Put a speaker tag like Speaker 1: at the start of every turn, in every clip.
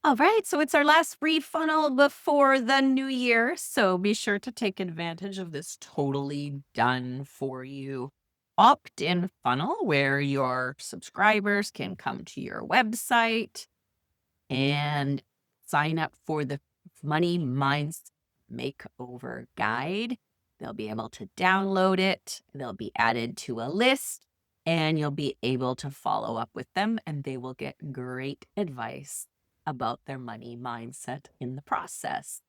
Speaker 1: All right, so it's our last free funnel before the new year. So be sure to take advantage of this totally done for you opt in funnel where your subscribers can come to your website and sign up for the Money Mindset Makeover Guide. They'll be able to download it, they'll be added to a list, and you'll be able to follow up with them, and they will get great advice about their money mindset in the process.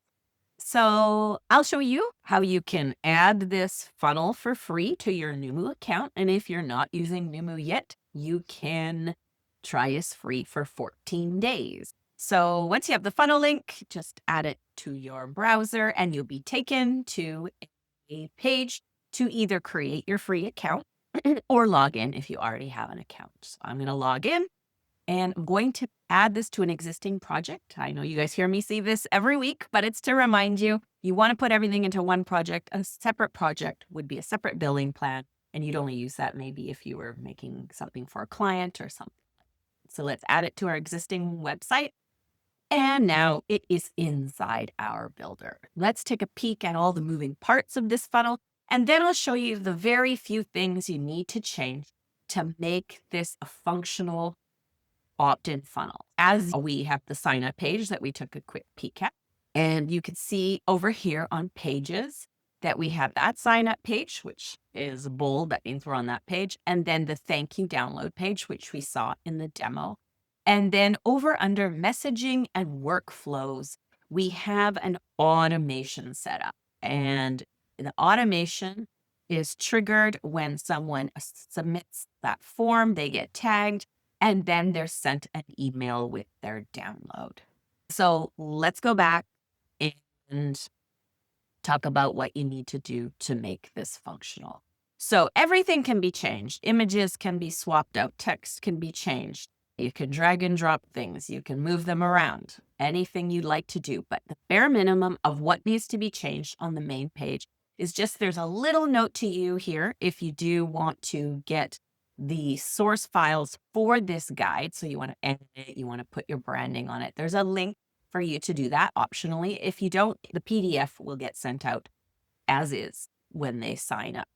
Speaker 1: So I'll show you how you can add this funnel for free to your Noomu account. And if you're not using Noomu yet, you can try us free for 14 days. So once you have the funnel link, just add it to your browser and you'll be taken to a page to either create your free account or log in if you already have an account. So I'm going to log in. And I'm going to add this to an existing project. I know you guys hear me say this every week, but it's to remind you, you want to put everything into one project. A separate project would be a separate billing plan. And you'd only use that maybe if you were making something for a client or something. So let's add it to our existing website. And now it is inside our builder. Let's take a peek at all the moving parts of this funnel. And then I'll show you the very few things you need to change to make this a functional opt-in funnel. As we have the sign up page that we took a quick peek at, and you can see over here on pages that we have that sign up page, which is bold. That means we're on that page. And then the thank you download page, which we saw in the demo. And then over under messaging and workflows, we have an automation set up. And the automation is triggered when someone submits that form, they get tagged, and then they're sent an email with their download. So let's go back and talk about what you need to do to make this functional. So everything can be changed. Images can be swapped out. Text can be changed. You can drag and drop things. You can move them around. Anything you'd like to do. But the bare minimum of what needs to be changed on the main page is just there's a little note to you here if you do want to get the source files for this guide. So you want to edit it, you want to put your branding on it. There's a link for you to do that optionally. If you don't, the PDF will get sent out as is when they sign up.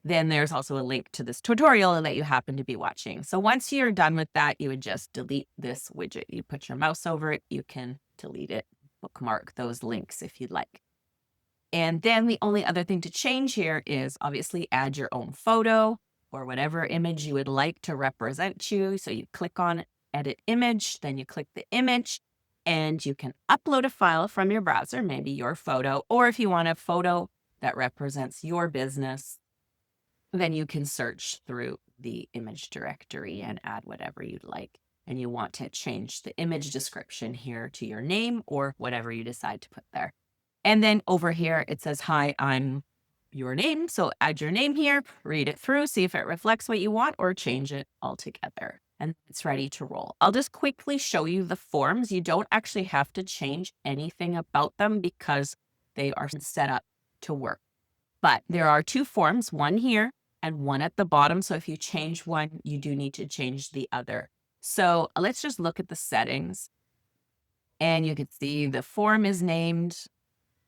Speaker 1: Then there's also a link to this tutorial that you happen to be watching. So once you're done with that, you would just delete this widget. You put your mouse over it, you can delete it, bookmark those links if you'd like. And then the only other thing to change here is obviously add your own photo or whatever image you would like to represent you. So you click on edit image, then you click the image and you can upload a file from your browser, maybe your photo, or if you want a photo that represents your business, then you can search through the image directory and add whatever you'd like. And you want to change the image description here to your name or whatever you decide to put there. And then over here, it says, hi, I'm your name. So add your name here, read it through, see if it reflects what you want or change it altogether. And it's ready to roll. I'll just quickly show you the forms. You don't actually have to change anything about them because they are set up to work. But there are two forms, one here and one at the bottom. So if you change one, you do need to change the other. So let's just look at the settings. And you can see the form is named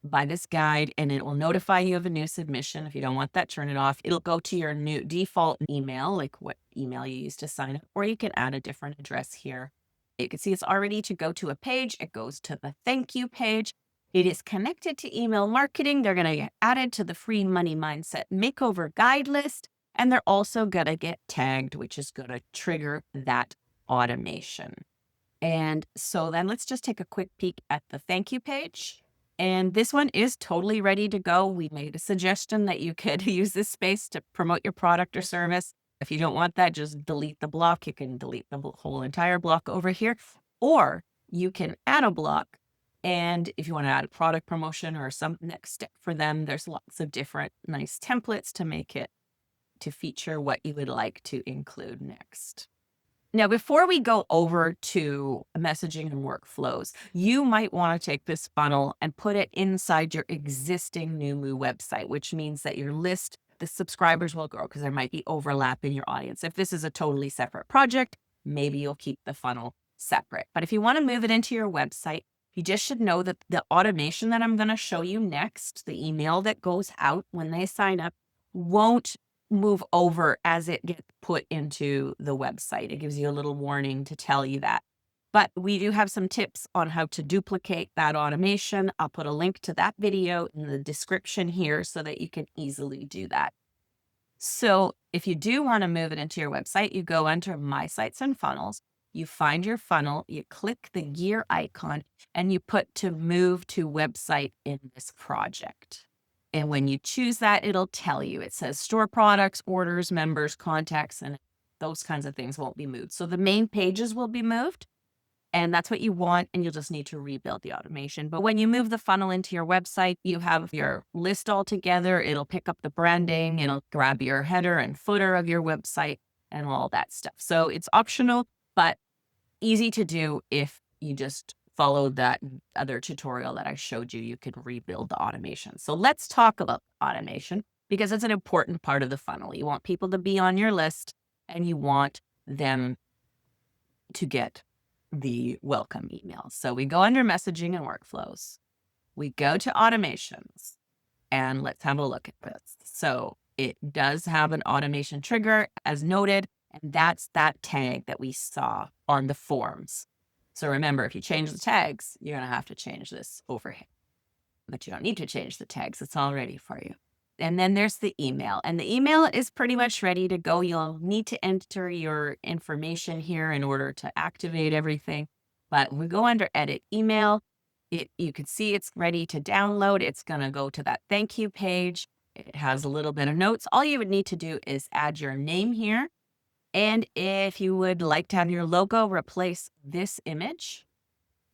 Speaker 1: by this guide and it will notify you of a new submission. If you don't want that, turn it off. It'll go to your new default email, like what email you used to sign up, or you can add a different address here. You can see it's already to go to a page. It goes to the thank you page. It is connected to email marketing. They're going to get added to the free money mindset makeover guide list. And they're also going to get tagged, which is going to trigger that automation. And so then let's just take a quick peek at the thank you page. And this one is totally ready to go. We made a suggestion that you could use this space to promote your product or service. If you don't want that, just delete the block. You can delete the whole entire block over here, or you can add a block. And if you want to add a product promotion or some next step for them, there's lots of different nice templates to make it to feature what you would like to include next. Now, before we go over to messaging and workflows, you might want to take this funnel and put it inside your existing Noomu website, which means that your list, the subscribers will grow because there might be overlap in your audience. If this is a totally separate project, maybe you'll keep the funnel separate. But if you want to move it into your website, you just should know that the automation that I'm going to show you next, the email that goes out when they sign up, won't move over as it gets put into the website. It gives you a little warning to tell you that. But we do have some tips on how to duplicate that automation. I'll put a link to that video in the description here so that you can easily do that. So if you do want to move it into your website, you go under My Sites and Funnels, you find your funnel, you click the gear icon, and you put to move to website in this project. And when you choose that, it'll tell you. It says store products, orders, members, contacts, and those kinds of things won't be moved. So the main pages will be moved. And that's what you want, and you'll just need to rebuild the automation. But when you move the funnel into your website, you have your list all together. It'll pick up the branding, it'll grab your header and footer of your website and all that stuff. So it's optional, but easy to do if you just follow that other tutorial that I showed you. You can rebuild the automation. So let's talk about automation because it's an important part of the funnel. You want people to be on your list and you want them to get the welcome email. So we go under messaging and workflows. We go to automations and let's have a look at this. So it does have an automation trigger as noted, and that's that tag that we saw on the forms. So remember, if you change the tags, you're going to have to change this over here, but you don't need to change the tags. It's all ready for you. And then there's the email, and the email is pretty much ready to go. You'll need to enter your information here in order to activate everything. But we go under edit email. You can see it's ready to download. It's going to go to that thank you page. It has a little bit of notes. All you would need to do is add your name here. And if you would like to have your logo replace this image,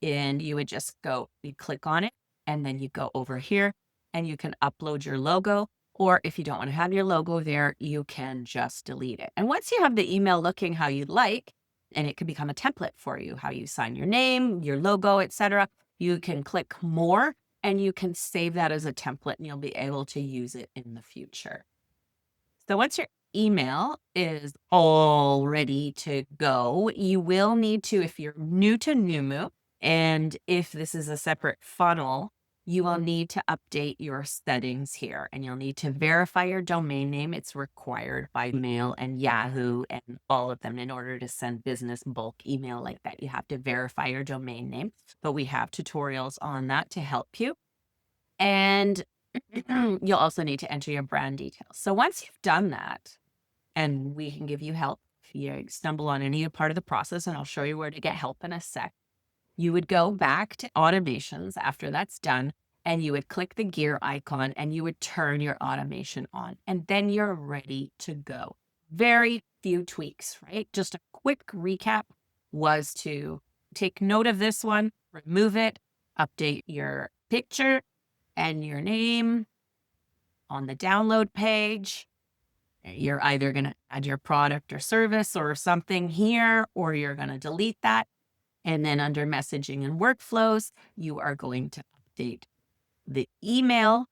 Speaker 1: and you would just you click on it, and then you go over here and you can upload your logo. Or if you don't want to have your logo there, you can just delete it. And once you have the email looking how you'd like, and it can become a template for you, how you sign your name, your logo, etc., you can click more and you can save that as a template and you'll be able to use it in the future. So once your email is all ready to go, you will need to, if you're new to Noomu, and if this is a separate funnel, you will need to update your settings here, and you'll need to verify your domain name. It's required by Mail and Yahoo and all of them in order to send business bulk email like that. You have to verify your domain name, but we have tutorials on that to help you. And you'll also need to enter your brand details. So once you've done that, and we can give you help if you stumble on any part of the process, and I'll show you where to get help in a sec. You would go back to automations after that's done, and you would click the gear icon and you would turn your automation on, and then you're ready to go. Very few tweaks, right? Just a quick recap was to take note of this one, remove it, update your picture and your name on the download page. You're either going to add your product or service or something here, or you're going to delete that. And then under messaging and workflows, you are going to update the email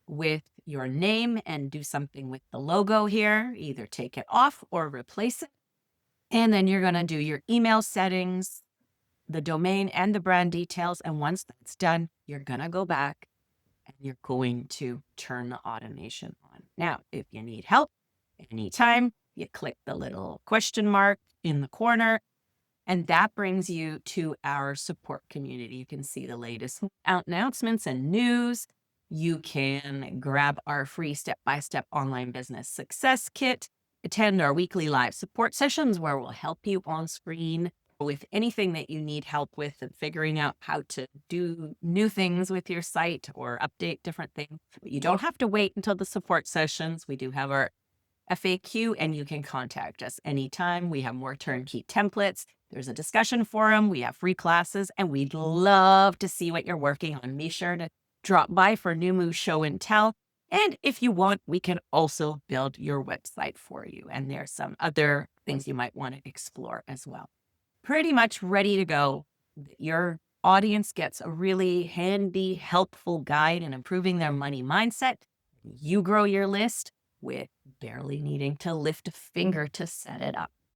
Speaker 1: with your name and do something with the logo here, either take it off or replace it. And then you're going to do your email settings, the domain and the brand details. And once that's done, you're going to go back and you're going to turn the automation on. Now, if you need help anytime, you click the little question mark in the corner, and that brings you to our support community. You can see the latest announcements and news. You can grab our free step-by-step online business success kit, attend our weekly live support sessions where we'll help you on screen with anything that you need help with and figuring out how to do new things with your site or update different things. But you don't have to wait until the support sessions. We do have our FAQ, and you can contact us anytime. We have more turnkey templates. There's a discussion forum. We have free classes, and we'd love to see what you're working on. Be sure to drop by for Noomu Show and Tell. And if you want, we can also build your website for you. And there's some other things you might want to explore as well. Pretty much ready to go. Your audience gets a really handy, helpful guide in improving their money mindset. You grow your list with barely needing to lift a finger to set it up.